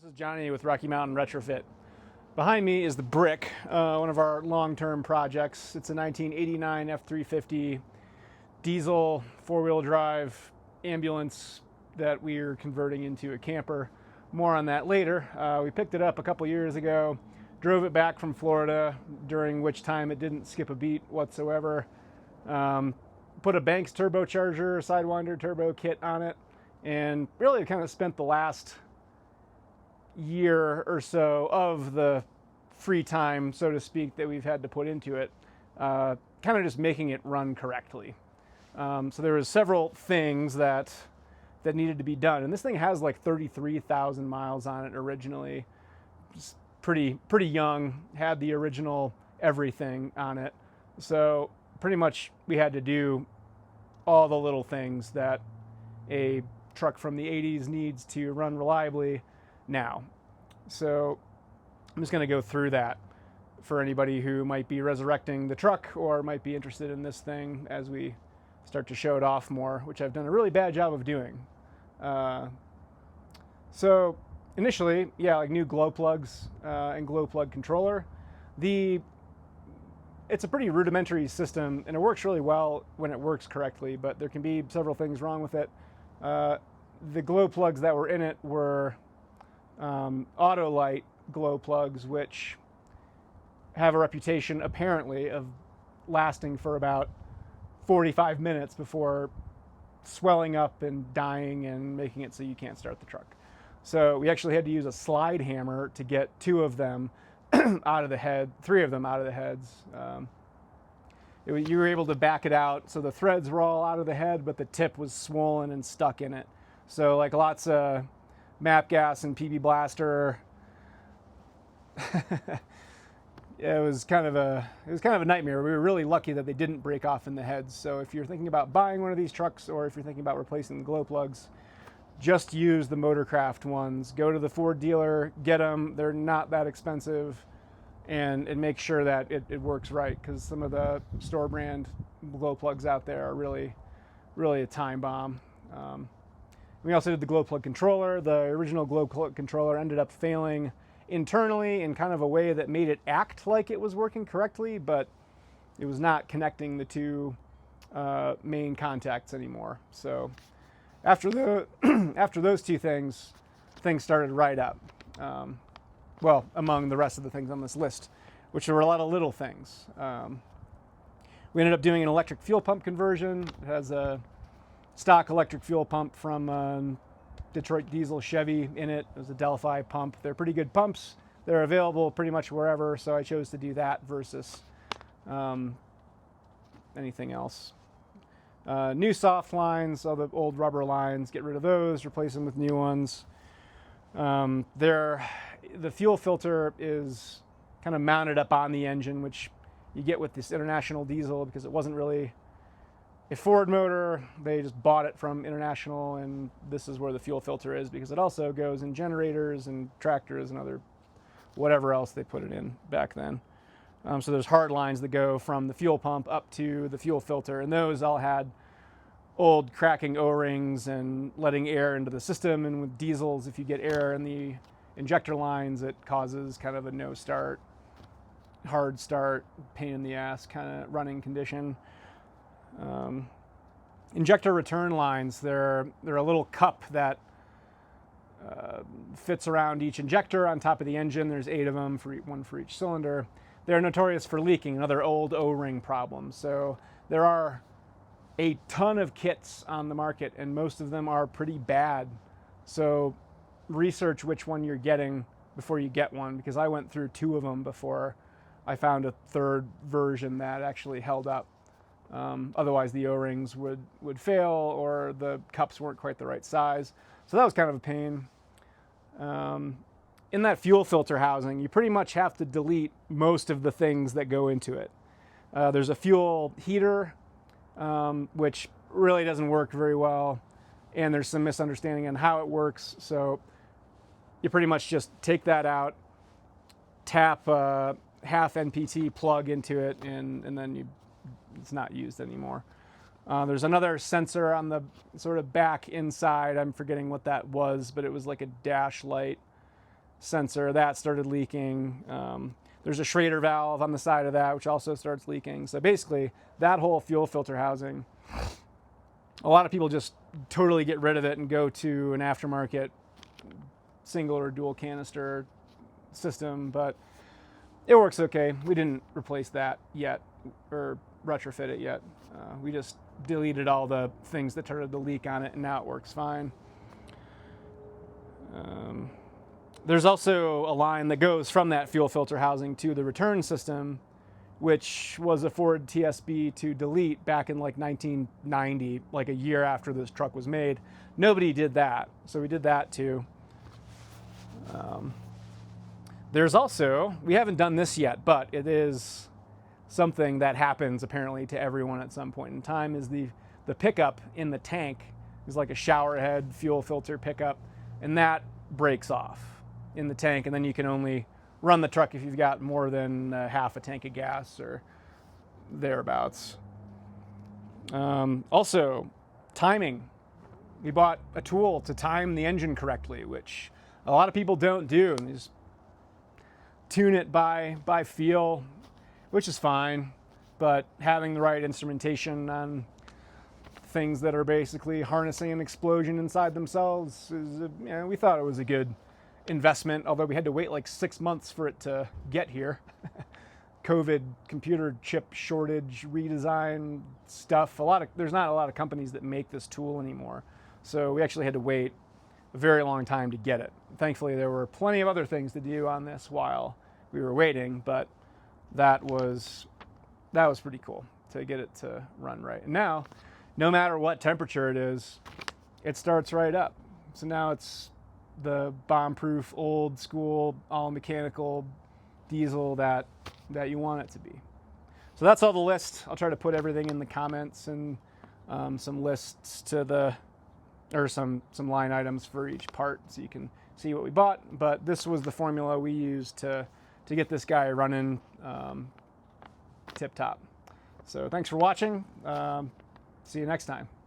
This is Johnny with Rocky Mountain Retrofit. Behind me is the Brick, one of our long-term projects. It's a 1989 F-350 diesel four-wheel drive ambulance that we're converting into a camper. More on that later. We picked it up a couple years ago, drove it back from Florida, during which time it didn't skip a beat whatsoever. Put a Banks turbocharger, Sidewinder turbo kit on it, and really kind of spent the last year or so of the free time, so to speak, that we've had to put into it, kind of just making it run correctly. So there was several things that needed to be done, and this thing has like 33,000 miles on it originally. Just pretty young, had the original everything on it. So pretty much we had to do all the little things that a truck from the 80s needs to run reliably now. So I'm just going to go through that for anybody who might be resurrecting the truck or might be interested in this thing as we start to show it off more, which I've done a really bad job of doing. So initially, yeah, like new glow plugs and glow plug controller. It's a pretty rudimentary system, and it works really well when it works correctly, but there can be several things wrong with it. The glow plugs that were in it were Autolite glow plugs, which have a reputation apparently of lasting for about 45 minutes before swelling up and dying and making it so you can't start the truck. So we actually had to use a slide hammer to get two of them out of the head, three of them out of the heads. You were able to back it out, so the threads were all out of the head, but the tip was swollen and stuck in it. So like lots of map gas and PB blaster. Yeah, it was kind of a nightmare. We were really lucky that they didn't break off in the heads. So if you're thinking about buying one of these trucks, or if you're thinking about replacing the glow plugs, just use the Motorcraft ones. Go to the Ford dealer, get them. They're not that expensive, and make sure that it works right, because some of the store brand glow plugs out there are really a time bomb. We also did the glow plug controller. The original glow plug controller ended up failing internally in kind of a way that made it act like it was working correctly, but it was not connecting the two main contacts anymore. So after those two things started right up. Well, among the rest of the things on this list, which were a lot of little things. We ended up doing an electric fuel pump conversion. It has a stock electric fuel pump from Detroit Diesel Chevy in it. It was a Delphi pump. They're pretty good pumps. They're available pretty much wherever, so I chose to do that versus anything else. New soft lines, all the old rubber lines, get rid of those, replace them with new ones. The fuel filter is kind of mounted up on the engine, which you get with this International diesel because it wasn't really a Ford motor. They just bought it from International, and this is where the fuel filter is, because it also goes in generators and tractors and other whatever else they put it in back then. So there's hard lines that go from the fuel pump up to the fuel filter, and those all had old cracking O-rings and letting air into the system. And with diesels, if you get air in the injector lines, it causes kind of a no start, hard start, pain in the ass kind of running condition. Injector return lines, they're a little cup that fits around each injector on top of the engine. There's 8 of them, one for each cylinder. They're notorious for leaking, another old O-ring problem. So there are a ton of kits on the market, and most of them are pretty bad. So research which one you're getting before you get one, because I went through 2 of them before I found a third version that actually held up. Otherwise the O-rings would fail, or the cups weren't quite the right size. So that was kind of a pain. In that fuel filter housing, you pretty much have to delete most of the things that go into it. There's a fuel heater, which really doesn't work very well, and there's some misunderstanding on how it works. So you pretty much just take that out, tap a half NPT plug into it, and then it's not used anymore. There's another sensor on the sort of back inside. I'm forgetting what that was, but it was like a dash light sensor, that started leaking. There's a Schrader valve on the side of that, which also starts leaking. So basically, that whole fuel filter housing, a lot of people just totally get rid of it and go to an aftermarket single or dual canister system, but it works okay. We didn't replace that yet or retrofit it yet. We just deleted all the things that started to leak on it, and now it works fine. There's also a line that goes from that fuel filter housing to the return system, which was a Ford TSB to delete back in like 1990, like a year after this truck was made. Nobody did that, so we did that too. There's also, we haven't done this yet, but it is something that happens apparently to everyone at some point in time, is the pickup in the tank is like a shower head fuel filter pickup, and that breaks off in the tank, and then you can only run the truck if you've got more than half a tank of gas or thereabouts. Also, timing. We bought a tool to time the engine correctly, which a lot of people don't do. And they just tune it by feel, which is fine, but having the right instrumentation on things that are basically harnessing an explosion inside themselves is, we thought it was a good investment, although we had to wait like 6 months for it to get here. COVID, computer chip shortage, redesign stuff. There's not a lot of companies that make this tool anymore, so we actually had to wait a very long time to get it. Thankfully, there were plenty of other things to do on this while we were waiting, but that was pretty cool to get it to run right. And now, no matter what temperature it is, it starts right up. So now it's the bomb-proof, old school, all mechanical diesel that you want it to be. So that's all the list. I'll try to put everything in the comments and some lists or some line items for each part so you can see what we bought. But this was the formula we used to get this guy running tip top. So thanks for watching. See you next time.